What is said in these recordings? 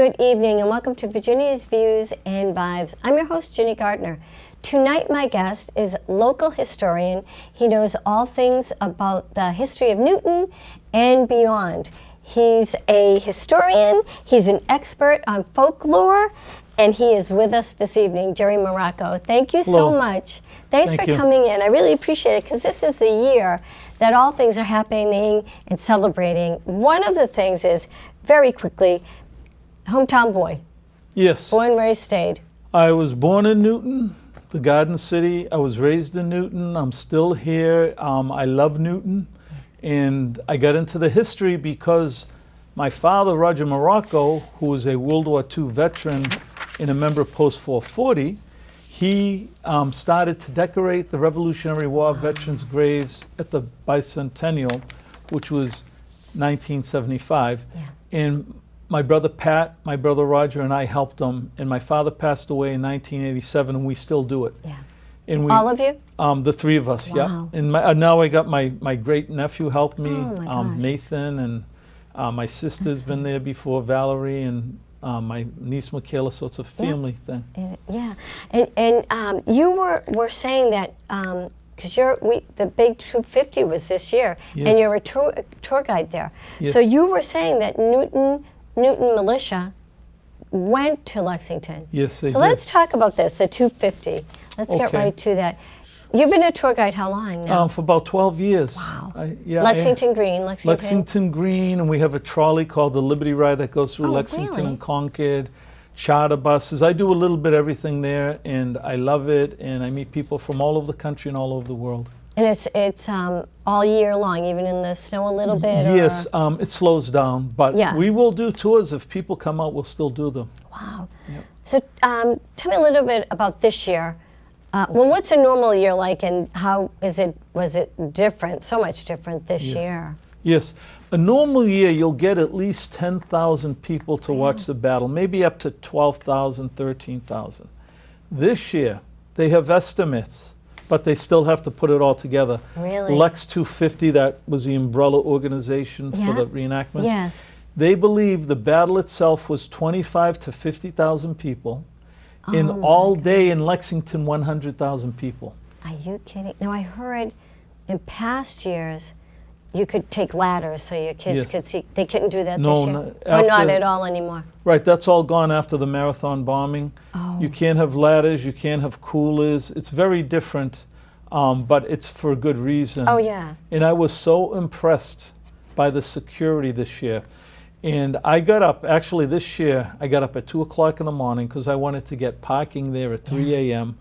Good evening and welcome to Virginia's Views and Vibes. I'm your host, Ginny Gardner. Tonight my guest is local historian. He knows all things about the history of Newton and beyond. He's a historian, he's an expert on folklore, and he is with us this evening, Gerry Marrocco. Thank you so much. Thanks for coming in. I really appreciate it because this is the year that all things are happening and celebrating. One of the things is, very quickly, hometown boy. Yes. Born, raised, stayed. I was born in Newton, the Garden City. I was raised in Newton. I'm still here. I love Newton. And I got into the history because my father, Roger Marrocco, who was a World War II veteran and a member of Post 440, he started to decorate the Revolutionary War veterans' graves at the bicentennial, which was 1975. Yeah. And my brother Pat, my brother Roger, and I helped him. And my father passed away in 1987, and we still do it. Yeah. And we, all of you? The three of us, Wow. yeah. And now I got my great nephew helped me, Oh my gosh. Nathan, and my sister's been there before, Valerie, and my niece Michaela. So it's a family thing. Yeah, and you were saying that because the big 250 was this year, Yes. and you're a tour guide there. Yes. So you were saying that Newton militia went to Lexington. Yes, they So did. let's talk about this, the 250. Let's get Okay. right to that. You've been a tour guide how long now? For about 12 years. Wow. Lexington Green. Lexington Green, and we have a trolley called the Liberty Ride that goes through Oh, Lexington really? and Concord, charter buses. I do a little bit of everything there, and I love it, and I meet people from all over the country and all over the world. And it's all year long, even in the snow a little bit? Yes, or? it slows down, but Yeah. we will do tours. If people come out, we'll still do them. Wow. Yep. So tell me a little bit about this year. Well, what's a normal year like, and how was it different, so much different this year? Yes. A normal year, you'll get at least 10,000 people to watch the battle, maybe up to 12,000, 13,000. This year, they have estimates, but they still have to put it all together. Really? Lex 250, that was the umbrella organization for the reenactments. Yes. They believe the battle itself was 25 to 50,000 people. In all day in Lexington, 100,000 people. Are you kidding? Now, I heard in past years you could take ladders so your kids could see. They couldn't do that this year? Or not at all anymore? Right, that's all gone after the marathon bombing. You can't have ladders, you can't have coolers. It's very different, but it's for a good reason. Oh, yeah. And I was so impressed by the security this year. And I got up, actually this year, I got up at 2 o'clock in the morning because I wanted to get parking there at 3 a.m.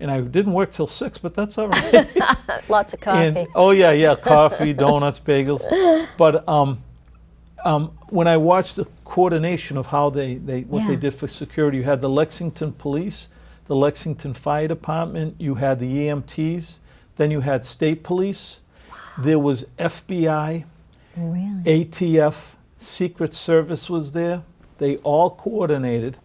And I didn't work till 6, but that's all right. Lots of coffee. And, oh yeah, coffee, donuts, bagels. But when I watched the coordination of how they did for security, you had the Lexington Police, the Lexington Fire Department, you had the EMTs, then you had State Police, there was FBI, Really? ATF, Secret Service was there. They all coordinated.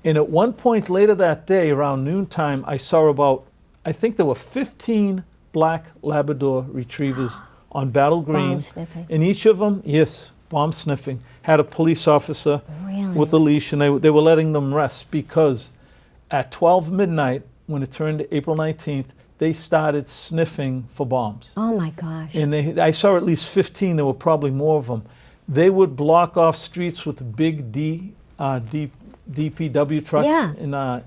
And at one point later that day, around noontime, I saw I think there were 15 black Labrador retrievers on Battle Green. Bomb sniffing. And each of them, yes, bomb sniffing, had a police officer Really? with a leash, and they were letting them rest because at 12 midnight, when it turned April 19th, they started sniffing for bombs. Oh, my gosh. And I saw at least 15, there were probably more of them. They would block off streets with big DPW trucks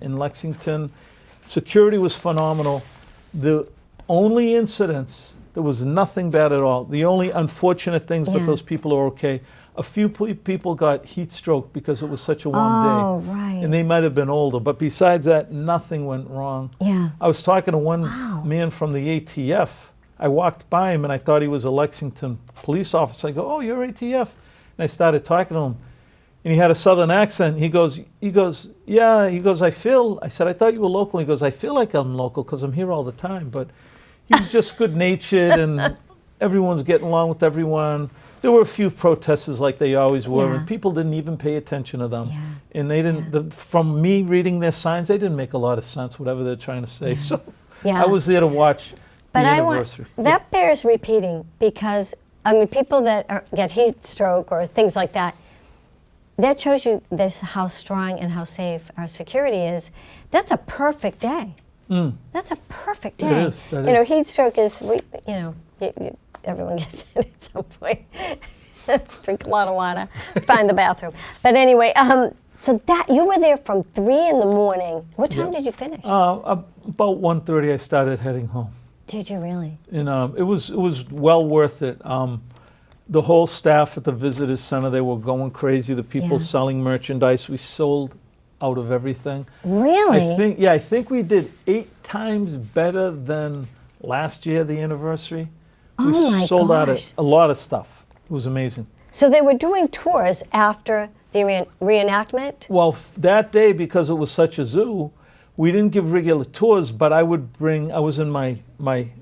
in Lexington. Security was phenomenal. The only incidents, there was nothing bad at all. The only unfortunate things, but those people are okay. A few people got heat stroke because it was such a warm day. Oh, right. And they might have been older. But besides that, nothing went wrong. Yeah. I was talking to one man from the ATF. I walked by him and I thought he was a Lexington police officer. I go, "Oh, you're ATF." And I started talking to him. And he had a southern accent. He goes, "Yeah." He goes, I said, "I thought you were local." He goes, "I feel like I'm local because I'm here all the time." But he was just good-natured and everyone's getting along with everyone. There were a few protesters like they always were, and people didn't even pay attention to them. And they didn't, from me reading their signs, they didn't make a lot of sense, whatever they're trying to say. So I was there to watch the anniversary. That bears repeating because, I mean, people that get heat stroke or things like that, that shows you this how strong and how safe our security is. That's a perfect day. That's a perfect day. It is. You know, heat stroke is, everyone gets it at some point. Drink a lot of water, find the bathroom. But anyway, so that you were there from 3 in the morning. What time did you finish? About 1:30, I started heading home. Did you really? And it was well worth it. The whole staff at the visitor center, they were going crazy. The people selling merchandise, we sold out of everything. Really? I think we did 8 times better than last year, the anniversary. Oh my We sold out gosh. a lot of stuff. It was amazing. So they were doing tours after the reenactment? Well, that day, because it was such a zoo, we didn't give regular tours, but I was in my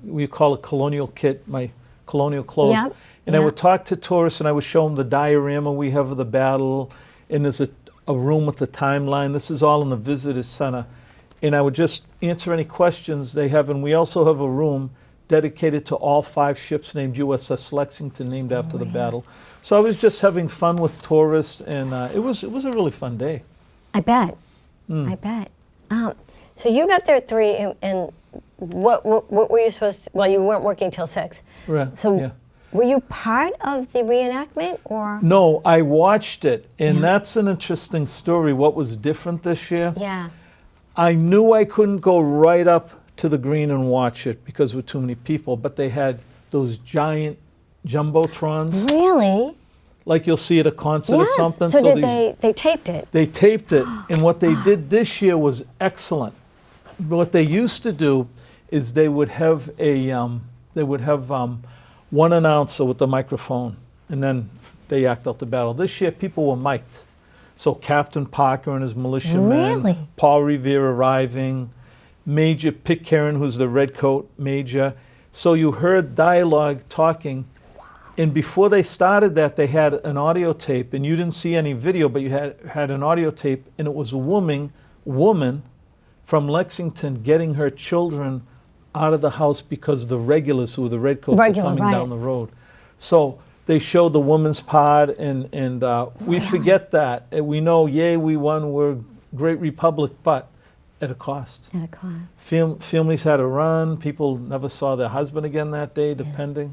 we call it colonial kit, my colonial clothes. Yep. And I would talk to tourists, and I would show them the diorama we have of the battle, and there's a room with the timeline. This is all in the visitors center. And I would just answer any questions they have. And we also have a room dedicated to all 5 ships named USS Lexington, named after the battle. So I was just having fun with tourists, and it was a really fun day. I bet. I bet. So you got there at 3, and what were you supposed to, well, you weren't working till 6. Right. So were you part of the reenactment, or? No, I watched it, and that's an interesting story. What was different this year? Yeah. I knew I couldn't go right up to the green and watch it because there were too many people, but they had those giant jumbotrons, Really? like you'll see at a concert or something. So did these- they taped it? They taped it, and what they did this year was excellent. What they used to do is they would have one announcer with the microphone, and then they act out the battle. This year, people were mic'd. So Captain Parker and his militiamen, Really? Paul Revere arriving, Major Pitcairn, who's the redcoat major. So you heard dialogue talking. And before they started that, they had an audio tape, and you didn't see any video, but you had an audio tape, and it was a woman from Lexington getting her children out of the house because the regulars, who were the redcoats, are coming down the road. So they showed the woman's part, and we forget that. We know, yay, we won, we're a great republic, but at a cost. At a cost. Families had to run. People never saw their husband again that day, depending,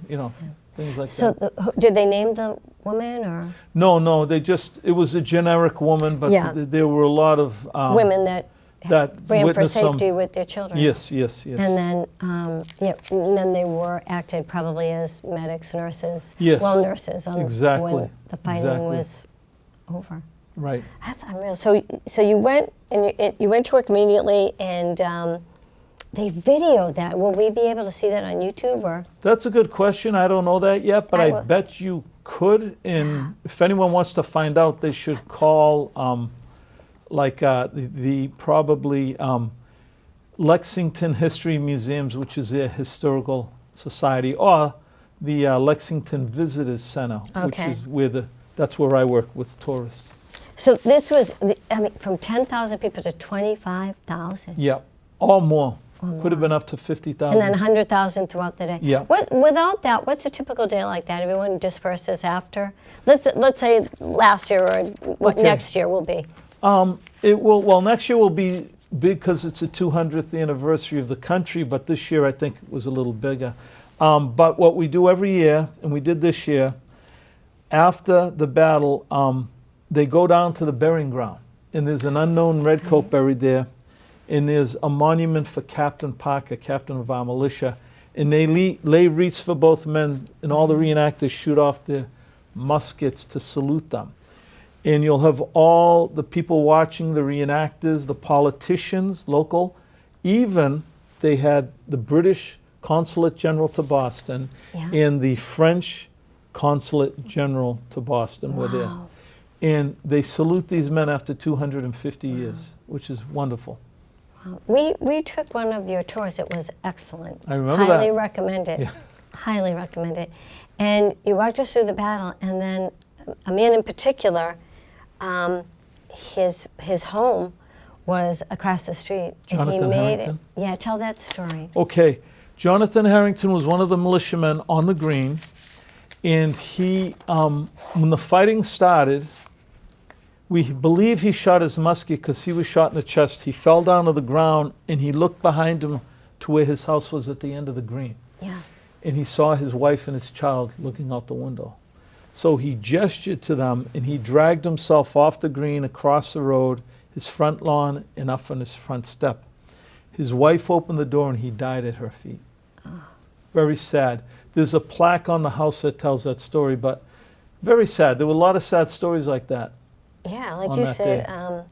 things like that. So did they name the woman, or? No, it was a generic woman, but there were a lot of Women that ran for witnessed safety with their children. Yes. And then, and then they were acted probably as medics, nurses. Yes. Well, nurses on Exactly. when the fighting was over. Right. That's unreal. So you went and you went to work immediately, and they videoed that. Will we be able to see that on YouTube, or? That's a good question. I don't know that yet, but I bet you could. And if anyone wants to find out, they should call the probably Lexington History Museums, which is their historical society, or the Lexington Visitors Center, which is that's where I work with tourists. So this was, from 10,000 people to 25,000. Yeah, or more. Could have been up to 50,000. And then 100,000 throughout the day. Yeah. Without that, what's a typical day like that? Everyone disperses after? Let's say last year, or what next year will be. Next year will be big because it's the 200th anniversary of the country, but this year I think it was a little bigger. But what we do every year, and we did this year, after the battle, they go down to the burying ground, and there's an unknown redcoat buried there, and there's a monument for Captain Parker, captain of our militia, and they lay wreaths for both men, and all the reenactors shoot off their muskets to salute them. And you'll have all the people watching, the reenactors, the politicians, local. Even they had the British Consulate General to Boston and the French Consulate General to Boston were there. And they salute these men after 250 years, which is wonderful. Wow. We took one of your tours. It was excellent. I remember that. Highly recommend it. Yeah. Highly recommend it. And you walked us through the battle, and then a man in particular, his home was across the street. Jonathan and he made Harrington? it. Yeah, tell that story. Okay. Jonathan Harrington was one of the militiamen on the Green, and he, when the fighting started, We believe he shot his musket because he was shot in the chest. He fell down to the ground, and he looked behind him to where his house was at the end of the green. Yeah. And he saw his wife and his child looking out the window. So he gestured to them, and he dragged himself off the green, across the road, his front lawn, and up on his front step. His wife opened the door, and he died at her feet. Very sad. There's a plaque on the house that tells that story, but very sad. There were a lot of sad stories like that. Yeah, like on you that said, day.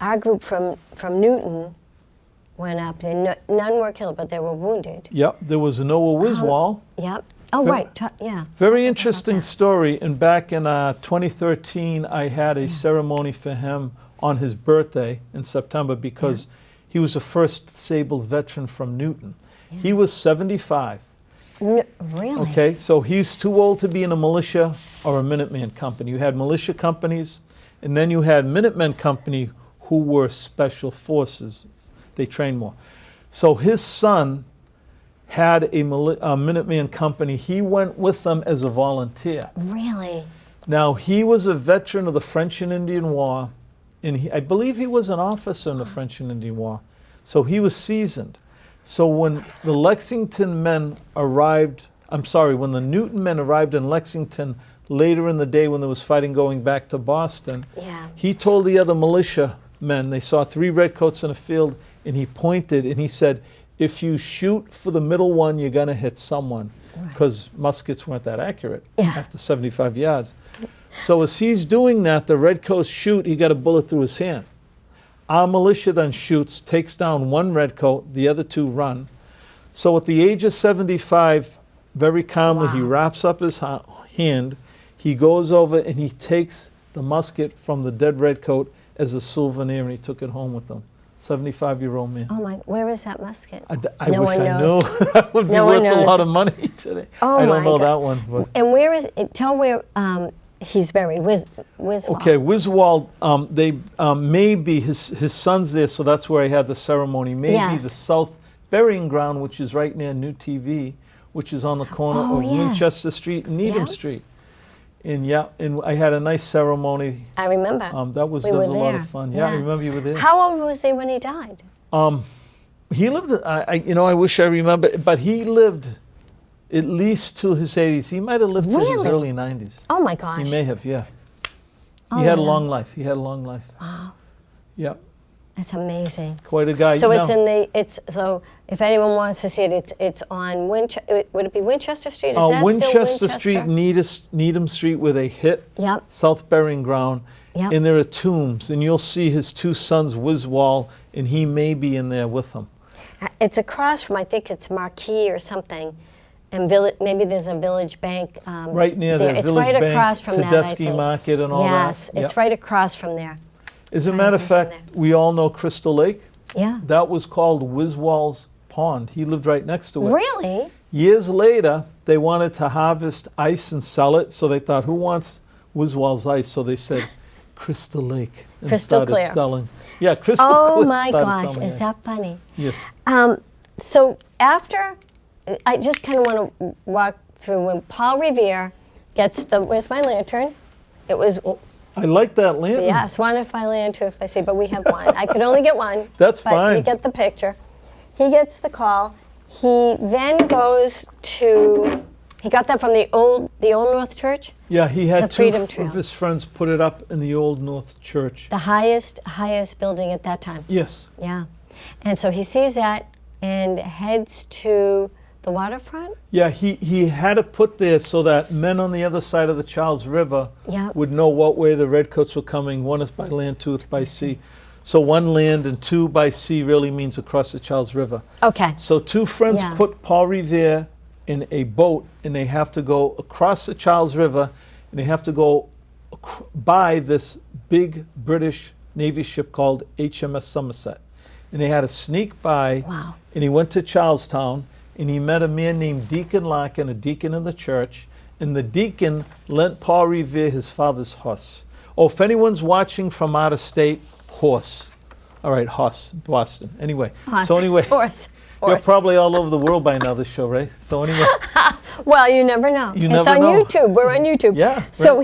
our group from Newton went up, and none were killed, but they were wounded. Yep, there was Noah Wiswall. Yep. Oh, Ve- right. Yeah. Very interesting story. And back in 2013, I had a ceremony for him on his birthday in September because he was the first disabled veteran from Newton. He was 75. Really? Okay, so he's too old to be in a militia or a Minuteman company. You had militia companies, and then you had Minutemen company who were special forces. They trained more. So his son had a Minuteman company. He went with them as a volunteer. Really? Now, he was a veteran of the French and Indian War, and I believe he was an officer in the French and Indian War. So he was seasoned. So when the Lexington men arrived, when the Newton men arrived in Lexington later in the day when there was fighting going back to Boston, he told the other militia men, they saw 3 redcoats in a field, and he pointed and he said, if you shoot for the middle one, you're going to hit someone, because muskets weren't that accurate after 75 yards. So as he's doing that, the redcoats shoot, he got a bullet through his hand. Our militia then shoots, takes down 1 redcoat, the other 2 run. So at the age of 75, very calmly, he wraps up his hand, he goes over and he takes the musket from the dead redcoat as a souvenir, and he took it home with him. 75-year-old man. Oh my! Where is that musket? I No wish one I knows. knew. That would be No one worth a knows. lot of money today. Oh I don't my know God. that one. But. And where is it? Tell where he's buried. Wiswall. Okay, Wiswall, they maybe his son's there, so that's where I had the ceremony. Maybe the South Burying Ground, which is right near New TV, which is on the corner of Winchester Street and Needham Street. And and I had a nice ceremony. I remember. That was, we that was were a lot there. of fun. Yeah, I remember you were there. How old was he when he died? He lived. I wish I remember, but he lived at least to his 80s. He might have lived to his early 90s. Oh my gosh. He may have. Yeah. Oh, he had a long life. He had a long life. Wow. Yep. That's amazing. Quite a guy. So it's in the so if anyone wants to see it, it's on Winchester. Would it be Winchester Street? Is that Winchester still Street, Winchester? Needham Street, where they hit. Yep. South Burying Ground. Yep. And there are tombs, and you'll see his 2 sons, Wiswall, and he may be in there with them. It's across from, I think it's Marquee or something, and maybe there's a Village Bank. Right near there. the It's Village right Bank, across from that, I Tedeschi think. Market and all that. Yes, it's right across from there. As a Right matter of across from fact, we all know Crystal Lake. Yeah. That was called Wiswall's Pond. He lived right next to it. Really? Years later, they wanted to harvest ice and sell it, so they thought, who wants Wiswall's ice? So they said, Crystal Lake. And Crystal started clear. selling. Yeah, Crystal Oh Clear. my started gosh, selling is it. that funny? Yes. So after, I just kind of want to walk through when Paul Revere gets where's my lantern? It was, I like that lantern. yes, one if I land, 2 if I see, but we have one. I could only get one. That's but fine. You get the picture. He gets the call. He then goes to, he got that from the old North Church, Yeah, he had The 2 Freedom Trail. of his friends put it up in the Old North Church. the highest building at that time. Yes. Yeah. And so he sees that and heads to the waterfront. Yeah, he had it put there so that men on the other side of the Charles River Yeah. would know what way the redcoats were coming. 1 is by land, 2 is by sea. So 1 land and 2 by sea really means across the Charles River. Okay. So 2 friends Yeah. put Paul Revere in a boat, and they have to go across the Charles River, and they have to go by this big British Navy ship called HMS Somerset. And they had to sneak by, Wow. and he went to Charlestown, and he met a man named Deacon Larkin, a deacon in the church, and the deacon lent Paul Revere his father's horse. Oh, if anyone's watching from out of state, horse. All right, horse, Boston. Anyway, Horse. so anyway, Horse. you're probably all over the world by now, this show, right? So anyway, Well, you never know. You It's never on know. YouTube. We're on YouTube. Yeah, So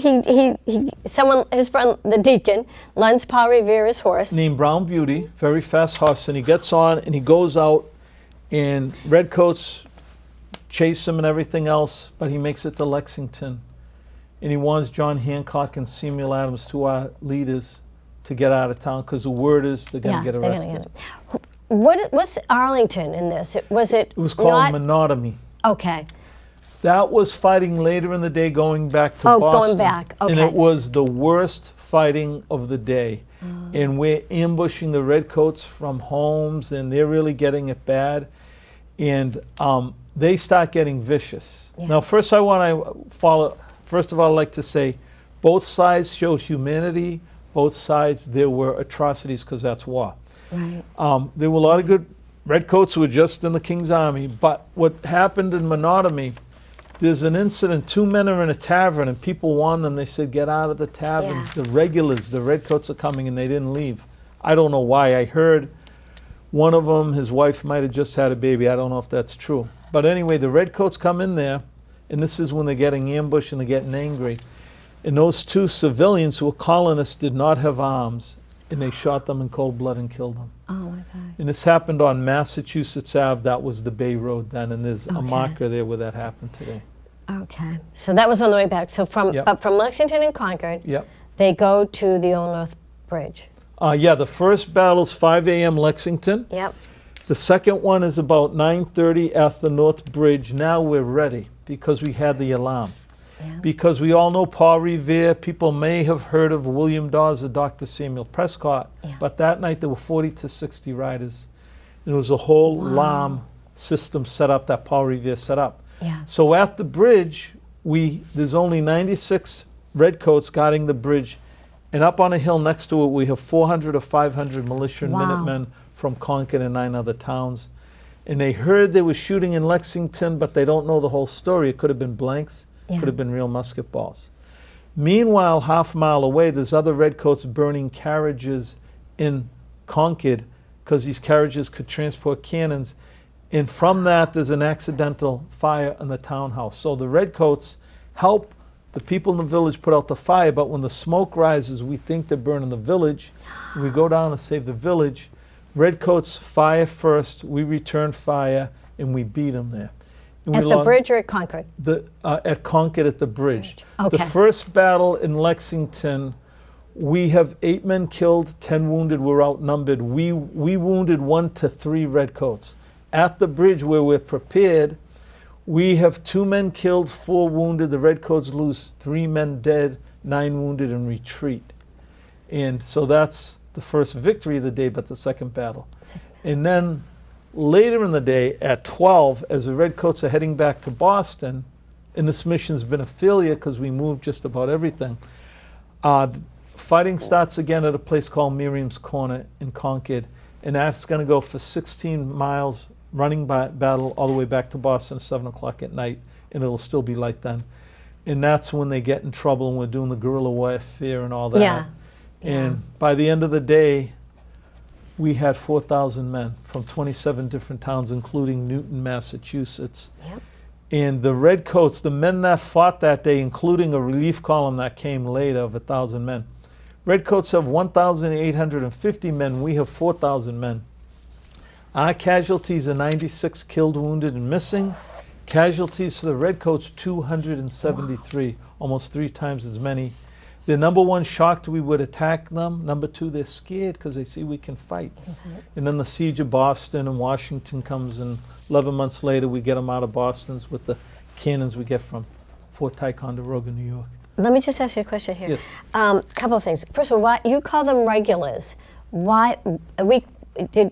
someone, his friend, the deacon, lends Paul Revere his horse. Named Brown Beauty, very fast horse, and he gets on and he goes out, and redcoats chase him and everything else, but he makes it to Lexington, and he warns John Hancock and Samuel Adams, two our leaders, to get out of town because the word is they're going to get arrested. What's Arlington in this? Was it? It was called monotony. Okay. That was fighting later in the day, going back to Boston. Going back. Okay. And it was the worst fighting of the day. And we're ambushing the redcoats from homes, and they're really getting it bad. And they start getting vicious. Yeah. Now, first of all, I'd like to say both sides showed humanity. Both sides, there were atrocities because that's war. Right. There were a lot of good redcoats who were just in the King's Army. But what happened in monotony, there's an incident, two men are in a tavern and people warned them, they said, get out of the tavern. Yeah. The regulars, the redcoats are coming, and they didn't leave. I don't know why. I heard one of them, his wife might have just had a baby. I don't know if that's true. But anyway, the redcoats come in there, and this is when they're getting ambushed and they're getting angry. And those two civilians who were colonists did not have arms, and they shot them in cold blood and killed them. Oh my God. And this happened on Massachusetts Ave. That was the Bay Road then, and there's a Okay. marker there where that happened today. Okay. So that was on the way back. So from Yep. from Lexington and Concord, Yep. they go to the Old North Bridge. Yeah, the first battle's 5 a.m. Lexington. Yep. The second one is about 9:30 at the North Bridge. Now we're ready because we had the alarm. Yeah. Because we all know Paul Revere. People may have heard of William Dawes or Dr. Samuel Prescott. Yeah. But that night there were 40 to 60 riders. And it was a whole alarm system set up that Paul Revere set up. Yeah. So at the bridge, there's only 96 redcoats guarding the bridge. And up on a hill next to it, we have 400 or 500 militia and Wow. Minutemen from Concord and 9 other towns. And they heard they were shooting in Lexington, but they don't know the whole story. It could have been blanks. Yeah. Could have been real musket balls. Meanwhile, half a mile away, there's other redcoats burning carriages in Concord because these carriages could transport cannons. And from that, there's an accidental fire in the townhouse. So the redcoats help the people in the village put out the fire, but when the smoke rises, we think they're burning the village. We go down and save the village. Redcoats fire first, we return fire, and we beat them there. And At we the lost- bridge or at Concord? At Concord at the bridge. Okay. The first battle in Lexington, we have 8 men killed, 10 wounded. We're outnumbered. We wounded 1 to 3 redcoats. At the bridge where we're prepared, we have 2 men killed, 4 wounded. The redcoats lose 3 men dead, 9 wounded, and retreat. And so that's the first victory of the day, but the second battle. And then later in the day at 12, as the redcoats are heading back to Boston, and this mission's been a failure because we moved just about everything, fighting starts again at a place called Miriam's Corner in Concord, and that's going to go for 16 miles running battle all the way back to Boston at 7 o'clock at night, and it'll still be light then. And that's when they get in trouble, and we're doing the guerrilla warfare and all that. Yeah. And by the end of the day, we had 4,000 men from 27 different towns, including Newton, Massachusetts. Yep. And the redcoats, the men that fought that day, including a relief column that came later of 1,000 men. Redcoats have 1,850 men. We have 4,000 men. Our casualties are 96 killed, wounded, and missing. Casualties for the redcoats, 273, almost 3 times as many. They're number 1, shocked we would attack them. Number 2, they're scared because they see we can fight. And then the siege of Boston and Washington comes, and 11 months later we get them out of Boston's with the cannons we get from Fort Ticonderoga, New York. Let me just ask you a question here. Yes. Couple of things. First of all, why you call them regulars? Why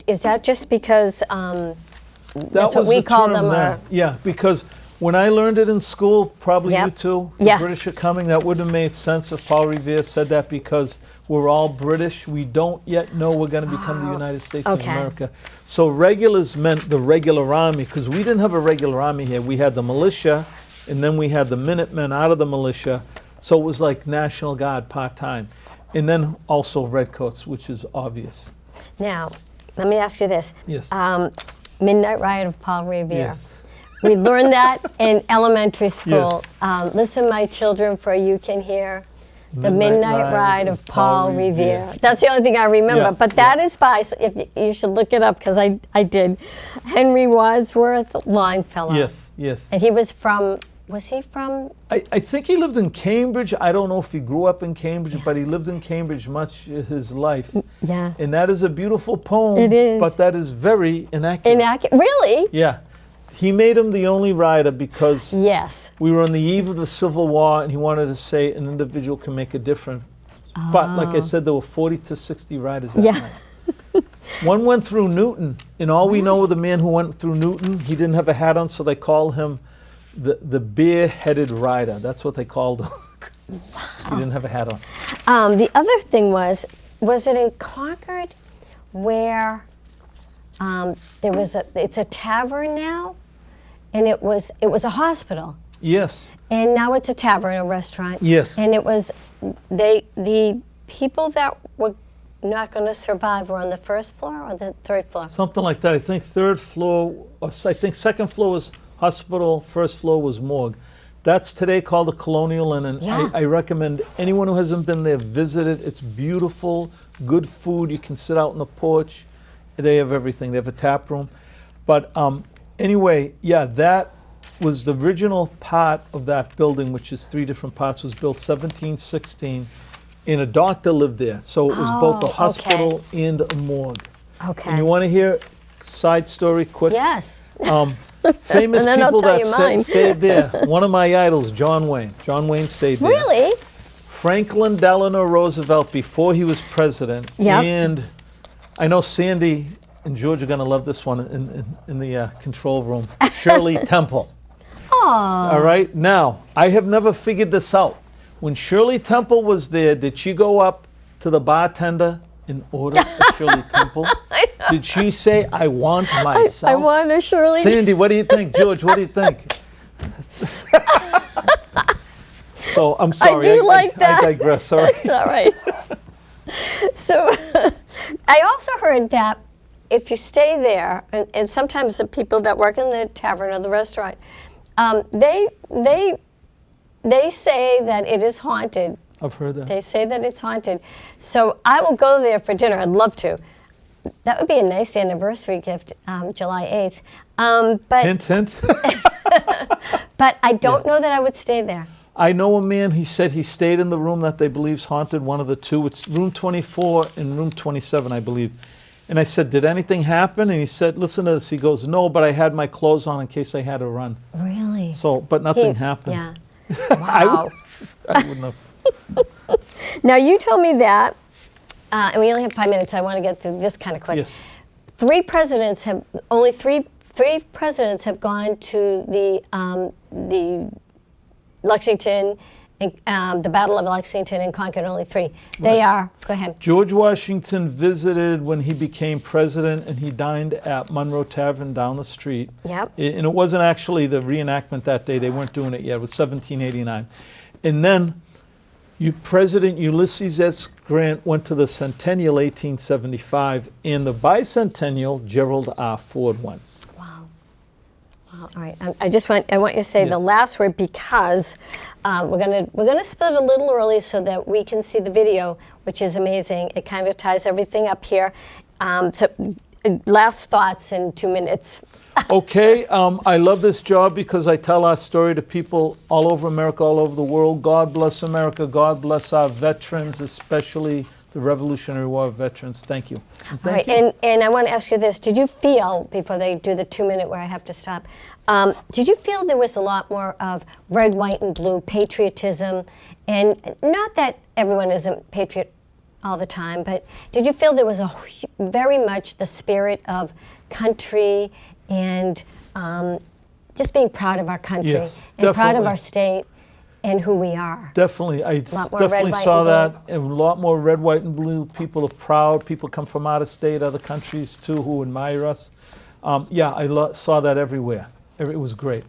is that just because that's what we call them? Or Yeah, because when I learned it in school, probably Yep. you too, the Yeah. British are coming, that wouldn't have made sense if Paul Revere said that, because we're all British. We don't yet know we're going to become the United States of Okay. America. So regulars meant the regular army, because we didn't have a regular army here. We had the militia, and then we had the Minutemen out of the militia. So it was like National Guard part-time. And then also redcoats, which is obvious. Now, let me ask you this. Yes. Midnight Riot of Paul Revere. Yes. We learned that in elementary school. Listen, my children, for you can hear the Midnight Ride of Paul Revere. That's the only thing I remember. Yeah, but that is by, if you should look it up, because I did. Henry Wadsworth Longfellow. Yes, yes. And he was he from? I think he lived in Cambridge. I don't know if he grew up in Cambridge, but he lived in Cambridge much of his life. Yeah. And that is a beautiful poem. It is. But that is very inaccurate. Really? Yeah. He made him the only rider because Yes. we were on the eve of the Civil War, and he wanted to say an individual can make a difference. But like I said, there were 40 to 60 riders that night. One went through Newton, and all we know of the man who went through Newton, he didn't have a hat on, so they called him the bare-headed rider. That's what they called him. He didn't have a hat on. The other thing was it in Concord where there was it's a tavern now, and it was a hospital. Yes. And now it's a tavern, a restaurant. Yes. And it was the people that were not going to survive were on the first floor or the third floor. Something like that. I think third floor, or I think second floor was hospital, first floor was morgue. That's today called the Colonial Inn, and I recommend anyone who hasn't been there visit it. It's beautiful, good food. You can sit out on the porch. They have everything. They have a tap room. But anyway, yeah, that was the original part of that building, which is 3 different parts, was built 1716, and a doctor lived there. So it was both a hospital and a morgue. Okay. And you want to hear side story quick? Yes. Famous And then people I'll tell you mine. that stayed there. One of my idols, John Wayne. John Wayne stayed there. Really? Franklin Delano Roosevelt before he was president. Yep. And I know Sandy and George are going to love this one in the control room. Shirley Temple. Oh. All right. Now, I have never figured this out. When Shirley Temple was there, did she go up to the bartender and order a Shirley Temple? Did she say, I want myself? I want a Shirley. Sandy, what do you think? George, what do you think? So I'm sorry. I do like that. I digress. Sorry. All right. So I also heard that if you stay there, and sometimes the people that work in the tavern or the restaurant, they say that it is haunted. I've heard that. They say that it's haunted. So I will go there for dinner. I'd love to. That would be a nice anniversary gift, July 8th. But Hint, hint. but I don't know that I would stay there. I know a man, he said he stayed in the room that they believe's haunted, one of the two. It's room 24 and room 27, I believe. And I said, did anything happen? And he said, listen to this. He goes, no, but I had my clothes on in case I had to run. Really? So, but nothing happened. Yeah. Wow. I wouldn't have. Now, you told me that, and we only have 5 minutes, so I want to get through this kind of quick. Yes. Only three presidents have gone to the Lexington, and, the Battle of Lexington and Concord, only 3. They are, go ahead. George Washington visited when he became president, and he dined at Monroe Tavern down the street. Yep. And it wasn't actually the reenactment that day. They weren't doing it yet. It was 1789. And then President Ulysses S. Grant went to the Centennial 1875, and the Bicentennial Gerald R. Ford went. Wow. All right. I want you to say the last word because we're gonna split a little early so that we can see the video, which is amazing. It kind of ties everything up here. Last thoughts in 2 minutes. Okay, I love this job because I tell our story to people all over America, all over the world. God bless America. God bless our veterans, especially the Revolutionary War veterans. Thank you. And thank you. And I want to ask you this. Did you feel, before they do the 2 minute where I have to stop, did you feel there was a lot more of red, white, and blue patriotism? And not that everyone isn't patriot all the time, but did you feel there was very much the spirit of country and just being proud of our country and proud of our state and who we are? Definitely. I definitely saw that. And a lot more red, white, and blue. People are proud. People come from out of state, other countries too, who admire us. I saw that everywhere. It was great.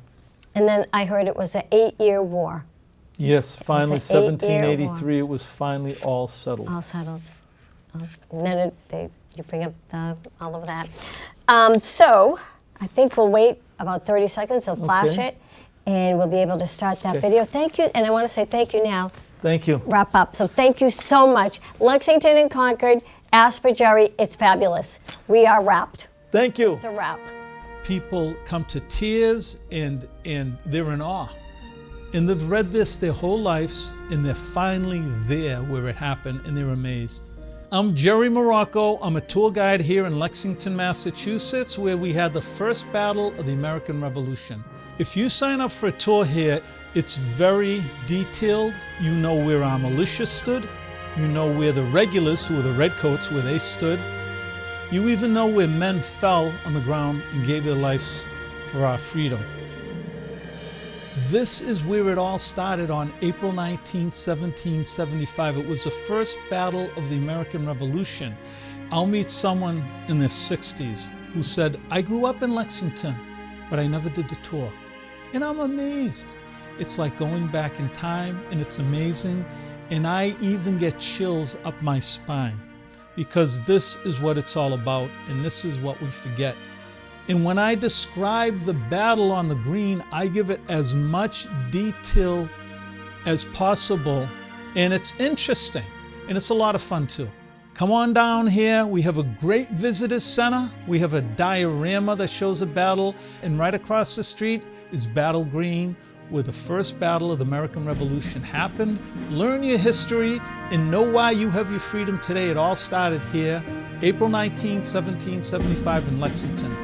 And then I heard it was an 8-year war. Yes, finally, 1783, it was finally all settled. All settled. And then you bring up all of that. I think we'll wait about 30 seconds, they'll flash Okay. it, and we'll be able to start that video. Thank you, and I want to say thank you now. Thank you. Wrap up. So thank you so much. Lexington and Concord, ask for Gerry. It's fabulous. We are wrapped. Thank you. It's a wrap. People come to tears and they're in awe. And they've read this their whole lives, and they're finally there where it happened, and they're amazed. I'm Gerry Marrocco. I'm a tour guide here in Lexington, Massachusetts, where we had the first battle of the American Revolution. If you sign up for a tour here, it's very detailed. You know where our militia stood. You know where the regulars, who were the redcoats, where they stood. You even know where men fell on the ground and gave their lives for our freedom. This is where it all started on April 19, 1775. It was the first battle of the American Revolution. I'll meet someone in their 60s who said, I grew up in Lexington, but I never did the tour. And I'm amazed. It's like going back in time, and it's amazing. And I even get chills up my spine, because this is what it's all about, and this is what we forget. And when I describe the battle on the green, I give it as much detail as possible, and it's interesting, and it's a lot of fun too. Come on down here. We have a great visitors center. We have a diorama that shows a battle, and right across the street is Battle Green, where the first battle of the American Revolution happened. Learn your history and know why you have your freedom today. It all started here, April 19, 1775 in Lexington.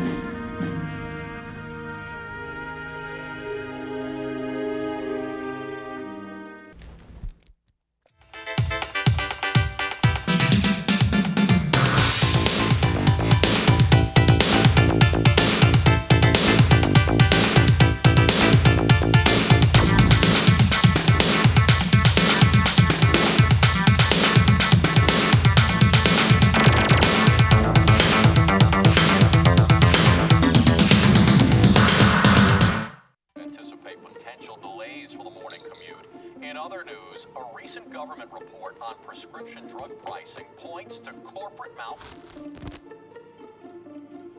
In other news, a recent government report on prescription drug pricing points to corporate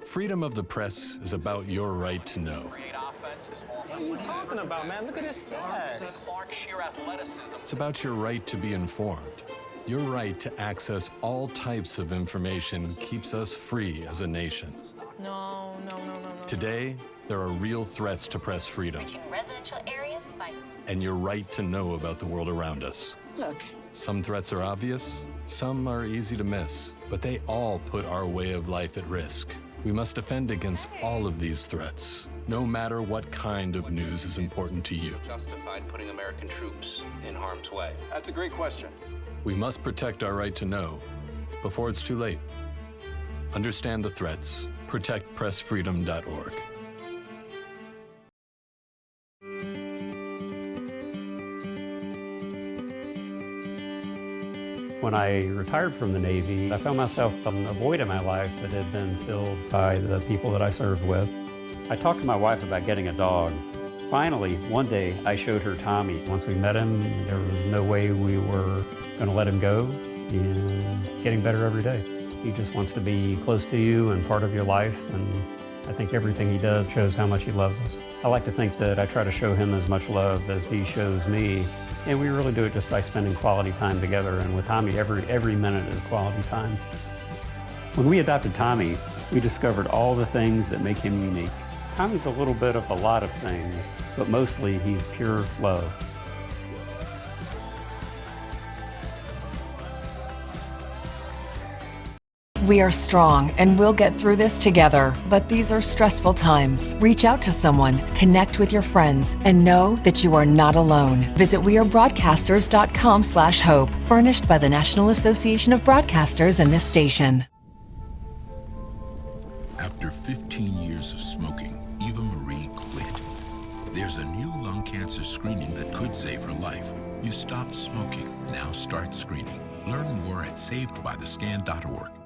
Freedom of the press is about your right to know. What are you talking about, man? Look at his stats. It's about your right to be informed. Your right to access all types of information keeps us free as a nation. No. Today, there are real threats to press freedom. Residential areas by... And your right to know about the world around us. Look. Some threats are obvious, some are easy to miss, but they all put our way of life at risk. We must defend against all of these threats, no matter what kind of news is important to you. Justified putting American troops in harm's way? That's a great question. We must protect our right to know before it's too late. Understand the threats. ProtectPressFreedom.org. When I retired from the Navy, I found myself a void in my life that had been filled by the people that I served with. I talked to my wife about getting a dog. Finally, one day, I showed her Tommy. Once we met him, there was no way we were going to let him go, and getting better every day. He just wants to be close to you and part of your life, and I think everything he does shows how much he loves us. I like to think that I try to show him as much love as he shows me, and we really do it just by spending quality time together, and with Tommy, every minute is quality time. When we adopted Tommy, we discovered all the things that make him unique. Tommy's a little bit of a lot of things, but mostly he's pure love. We are strong and we'll get through this together, but these are stressful times. Reach out to someone, connect with your friends, and know that you are not alone. Visit wearebroadcasters.com/hope, furnished by the National Association of Broadcasters and this station. After 15 years of smoking, Eva Marie quit. There's a new lung cancer screening that could save her life. You stopped smoking. Now start screening. Learn more at savedbythescan.org.